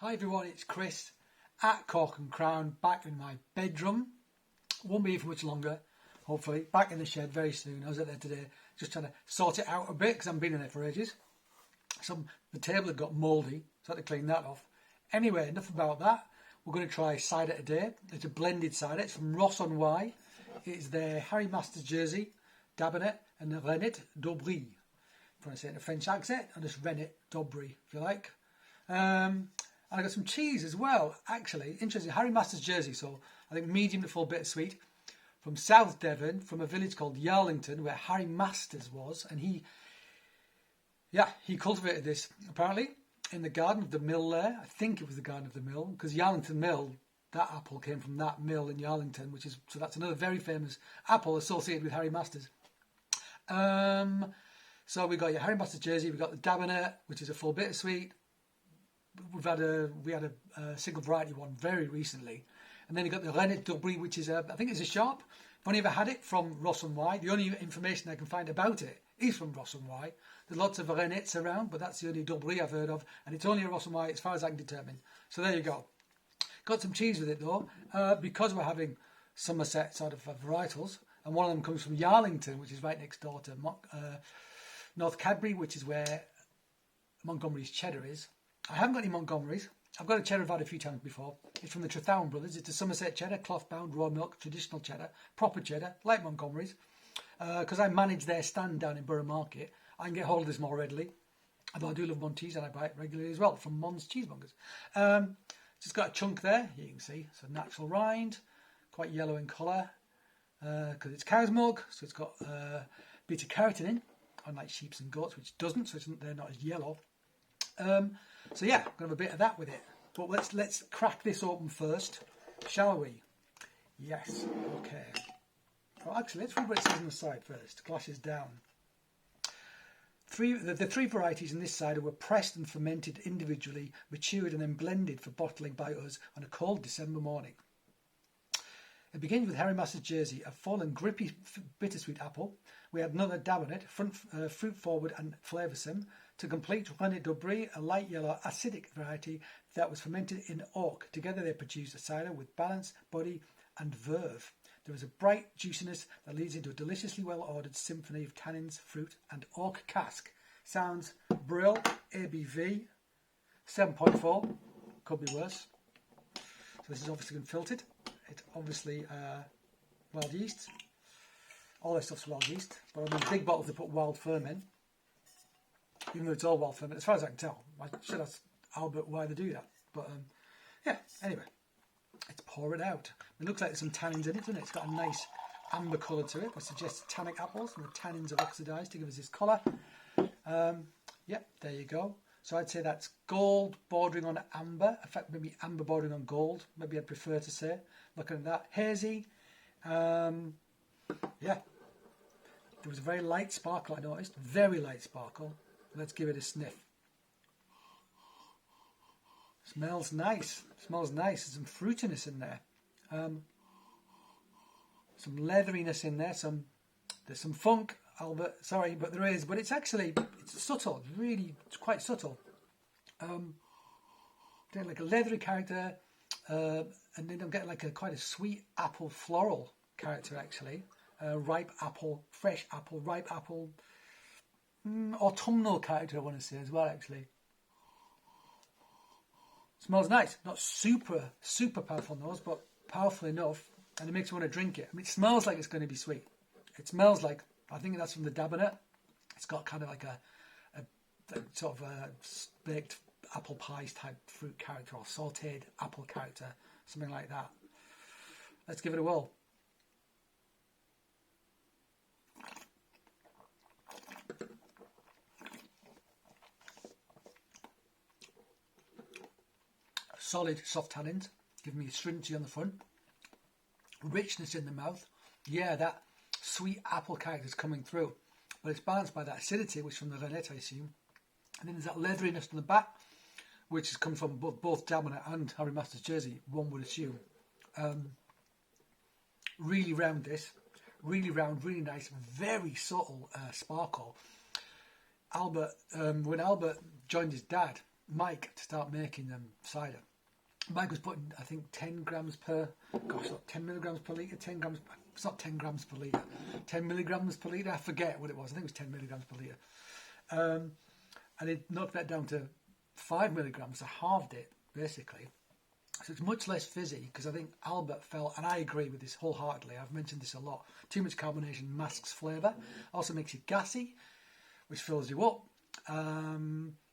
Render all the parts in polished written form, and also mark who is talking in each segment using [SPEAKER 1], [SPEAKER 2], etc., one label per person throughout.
[SPEAKER 1] Hi everyone, it's Chris at Cork and Crown, back in my bedroom. Won't be here for much longer, hopefully. Back in the shed very soon. I was out there today just trying to sort it out a bit because I haven't been in there for ages. The table had got mouldy, so I had to clean that off. Anyway, enough about that. We're going to try cider today. It's a blended cider. It's from Ross-on-Wye. It's their Harry Masters jersey, Dabinett and Reinette, if you want to say it in a French accent, and just Reinette, Dobry, if you like. And I got some cheese as well, actually. Interesting, Harry Masters jersey, so I think medium to full bittersweet. From South Devon, from a village called Yarlington, where Harry Masters was. And he cultivated this, apparently, in the garden of the mill there. I think it was the garden of the mill, because Yarlington Mill, that apple came from that mill in Yarlington, so that's another very famous apple associated with Harry Masters. So we got your Harry Masters jersey, we got the Dabinett, which is a full bittersweet. We had a single variety one very recently, and then you got the Reinette Dobry, which is I think it's a sharp. I've only ever had it from Ross-on-Wye. The only information I can find about it is from Ross-on-Wye. There's lots of Reinettes around, but that's the only Dobry I've heard of, and it's only a Ross-on-Wye as far as I can determine. So there you go. Got some cheese with it though, because we're having Somerset sort of varietals, and one of them comes from Yarlington, which is right next door to North Cadbury, which is where Montgomery's cheddar is. I haven't got any Montgomerys. I've got a cheddar I've had a few times before. It's from the Trethowan brothers. It's a Somerset cheddar, cloth-bound, raw milk, traditional cheddar, proper cheddar, like Montgomery's. Because I manage their stand down in Borough Market, I can get hold of this more readily. Although I do love Mon cheese and I buy it regularly as well from Mon's Cheesemongers. It's got a chunk there, you can see. It's a natural rind, quite yellow in colour, because it's cow's milk, so it's got beta carotene in, unlike sheep's and goats, which doesn't, so they're not as yellow. So yeah, I'm going to have a bit of that with it. But let's crack this open first, shall we? Yes, okay. Well, actually, let's read what it says on the side first. Glasses down. The three varieties in this cider were pressed and fermented individually, matured and then blended for bottling by us on a cold December morning. It begins with Harry Masters jersey, a full and grippy bittersweet apple. We had another Dabinett, fruit forward and flavoursome. To complete, Reinette Dobry, a light yellow acidic variety that was fermented in oak. Together they produced a cider with balance, body and verve. There is a bright juiciness that leads into a deliciously well-ordered symphony of tannins, fruit and oak cask. Sounds Brill, ABV, 7.4, could be worse. So this is obviously been filtered. It's obviously wild yeast. All this stuff's wild yeast, but on these big bottles they put wild ferment in. Even though it's all wild ferment, as far as I can tell. I should ask Albert why they do that. But yeah, anyway, let's pour it out. It looks like there's some tannins in it, doesn't it? It's got a nice amber colour to it, which suggests tannic apples, and the tannins have oxidised to give us this colour. Yep, there you go. So I'd say that's gold bordering on amber. In fact, maybe amber bordering on gold. Maybe I'd prefer to say. Looking at that. Hazy. Yeah. There was a very light sparkle, I noticed. Very light sparkle. Let's give it a sniff. Smells nice. Smells nice. There's some fruitiness in there. Some leatheriness in there. There's some funk, Albert. Sorry, but there is. But it's subtle. It's quite subtle. Getting like a leathery character, and then I'm getting like quite a sweet apple floral character actually. Ripe apple, fresh apple, ripe apple. Autumnal character I want to say as well actually. Smells nice. Not super powerful nose, but powerful enough, and it makes you want to drink it. I mean, it smells like it's going to be sweet. It smells like, I think that's from the Dabinett. It's got kind of like a sort of a baked apple pie type fruit character, or sautéed apple character, something like that. Let's give it a whirl. Solid soft tannins, giving me stringency on the front, richness in the mouth. Yeah, that sweet apple character is coming through, but it's balanced by that acidity, which is from the Reinette, I assume. And then there's that leatheriness on the back, which has come from both Dabinett and Harry Masters jersey, one would assume. Really round, really round, really nice, very subtle sparkle. When Albert joined his dad Mike to start making cider. Mike was putting, I think, 10 grams per, gosh, not 10 milligrams per litre, 10 grams, it's not 10 grams per litre, 10 milligrams per litre, I forget what it was, I think it was 10 milligrams per litre. And it knocked that down to 5 milligrams, so halved it, basically. So it's much less fizzy, because I think Albert felt, and I agree with this wholeheartedly, I've mentioned this a lot, too much carbonation masks flavour, also makes you gassy, which fills you up.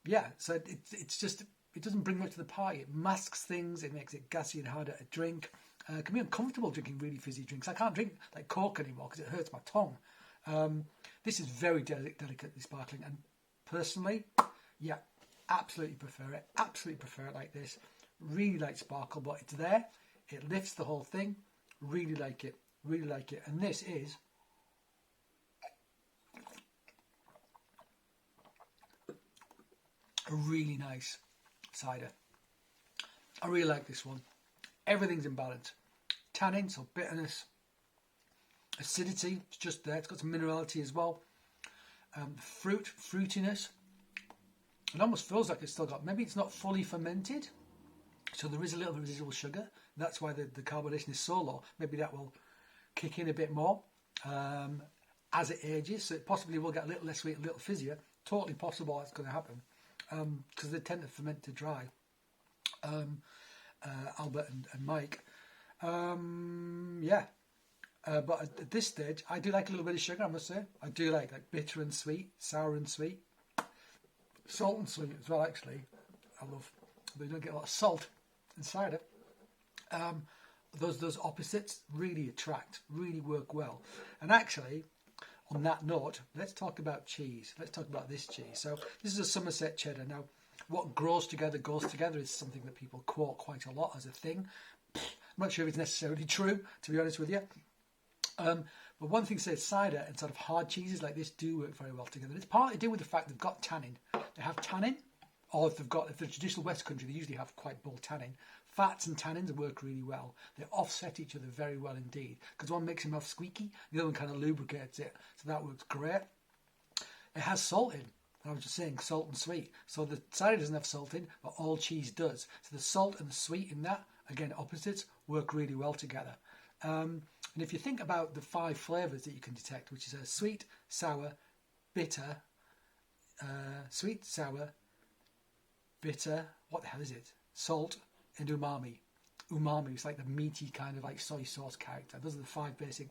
[SPEAKER 1] Yeah, so it's just, it doesn't bring much to the party. It masks things, it makes it gassy and harder to drink. It can be uncomfortable drinking really fizzy drinks. I can't drink like Coke anymore because it hurts my tongue. This is very delicately sparkling, and personally, yeah, absolutely prefer it. Absolutely prefer it like this. Really like sparkle, but it's there. It lifts the whole thing. Really like it. Really like it. And this is a really nice cider. I really like this one. Everything's in balance. Tannin, so bitterness, acidity, it's just there. It's got some minerality as well. Fruitiness. It almost feels like it's still got, maybe it's not fully fermented, so there is a little residual sugar. That's why the carbonation is so low. Maybe that will kick in a bit more as it ages, so it possibly will get a little less sweet, a little fizzier. Totally possible that's going to happen, because they tend to ferment to dry. Albert and Mike. Yeah. But at this stage, I do like a little bit of sugar, I must say. I do like bitter and sweet, sour and sweet. Salt and sweet as well, actually. I love, but you don't get a lot of salt in cider. Those opposites really attract, really work well. And actually, on that note, let's talk about cheese. Let's talk about this cheese. So this is a Somerset cheddar. Now, what grows together goes together is something that people quote quite a lot as a thing. I'm not sure if it's necessarily true, to be honest with you. But one thing says cider and sort of hard cheeses like this do work very well together. It's partly to do with the fact they've got tannin. They have tannin, or if they're traditional West Country, they usually have quite bold tannin. Fats and tannins work really well. They offset each other very well indeed, because one makes your mouth squeaky, the other one kind of lubricates it, so that works great. It has salt in. I was just saying salt and sweet. So the cider doesn't have salt in, but all cheese does. So the salt and the sweet in that, again, opposites, work really well together. And if you think about the 5 flavours that you can detect, which is a sweet, sour, bitter, bitter, what the hell is it? Salt and umami. Umami is like the meaty kind of like soy sauce character. Those are the 5 basic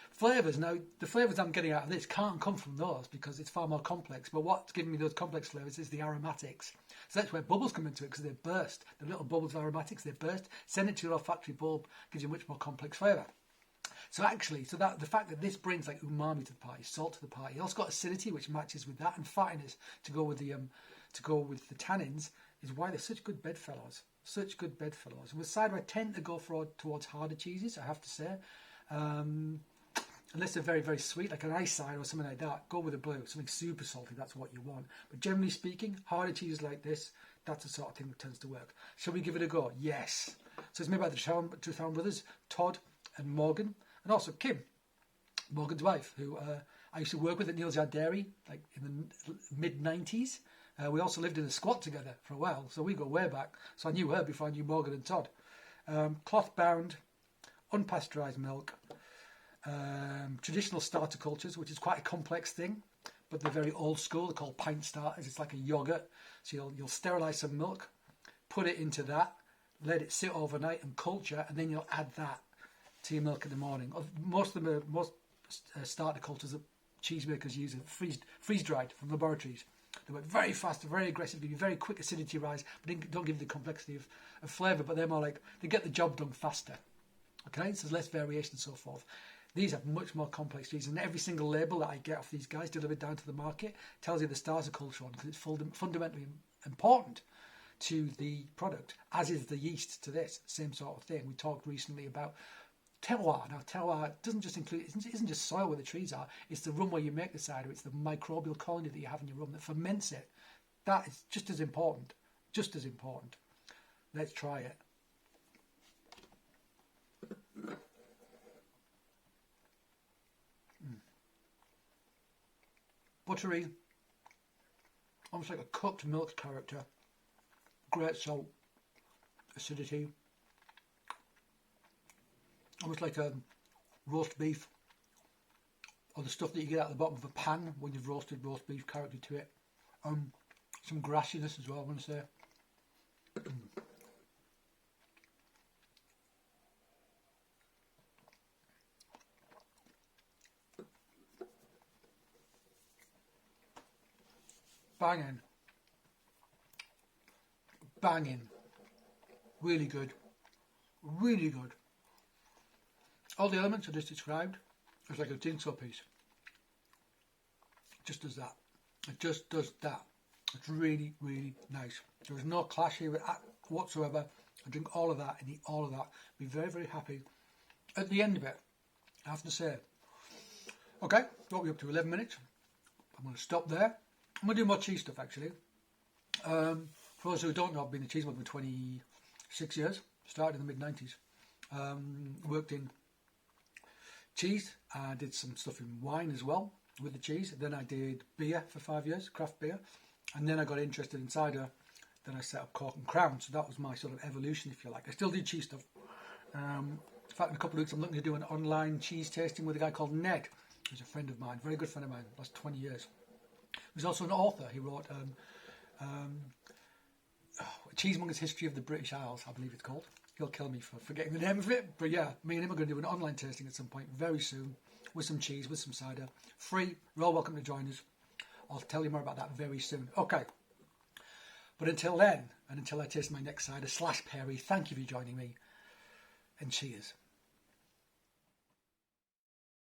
[SPEAKER 1] flavours. Now, the flavours I'm getting out of this can't come from those because it's far more complex. But what's giving me those complex flavours is the aromatics. So that's where bubbles come into it, because they burst. The little bubbles of aromatics, they burst. Send it to your olfactory bulb, gives you a much more complex flavour. So actually, the fact that this brings like umami to the party, salt to the party, it also got acidity, which matches with that, and fattiness to go with the tannins, is why they're such good bedfellows. Such good bedfellows. And with cider, I tend to go towards harder cheeses, I have to say. Unless they're very, very sweet, like an ice cider or something like that, go with a blue, something super salty, that's what you want. But generally speaking, harder cheeses like this, that's the sort of thing that tends to work. Shall we give it a go? Yes. So it's made by the Trethowne brothers, Todd and Morgan, and also Kim, Morgan's wife, who I used to work with at Neil's Yard Dairy, like in the mid-90s. We also lived in a squat together for a while, so we go way back. So I knew her before I knew Morgan and Todd. Cloth-bound, unpasteurised milk, traditional starter cultures, which is quite a complex thing, but they're very old school. They're called pint starters. It's like a yogurt. So you'll sterilise some milk, put it into that, let it sit overnight and culture, and then you'll add that to your milk in the morning. Most starter cultures that cheesemakers use are freeze-dried from laboratories. They work very fast, very aggressive, give you very quick acidity rise, but don't give you the complexity of flavour, but they're more like, they get the job done faster. Okay, so there's less variation and so forth. These have much more complex cheeses, and every single label that I get off these guys delivered down to the market tells you the starter culture on, because it's fundamentally important to the product, as is the yeast to this, same sort of thing. We talked recently about terroir. Now, terroir doesn't just include, it isn't just soil where the trees are, it's the room where you make the cider, it's the microbial colony that you have in your room that ferments it. That is just as important, just as important. Let's try it. Buttery, almost like a cooked milk character. great salt, acidity, almost like a roast beef, or the stuff that you get out of the bottom of a pan when you've roasted roast beef, character to it. Some grassiness as well, I want to say. Banging. Banging. Really good. Really good. All the elements I just described, it's like a jigsaw piece. It just does that. It just does that. It's really, really nice. There is no clash here whatsoever. I drink all of that and eat all of that. Be very, very happy. At the end of it, I have to say, okay, what are we up to? 11 minutes. I'm going to stop there. I'm going to do more cheese stuff actually. For those who don't know, I've been a cheesemonger for 26 years. Started in the mid-90s. Worked in cheese. I did some stuff in wine as well with the cheese. Then I did beer for 5 years, craft beer. And then I got interested in cider. Then I set up Cork and Crown. So that was my sort of evolution, if you like. I still do cheese stuff. In fact, in a couple of weeks, I'm looking to do an online cheese tasting with a guy called Ned, who's a friend of mine, very good friend of mine, last 20 years. He's also an author. He wrote Cheesemonger's History of the British Isles, I believe it's called. He'll kill me for forgetting the name of it. But yeah, me and him are going to do an online tasting at some point very soon with some cheese, with some cider. Free. You're all welcome to join us. I'll tell you more about that very soon. Okay. But until then, and until I taste my next cider / Perry, thank you for joining me. And cheers.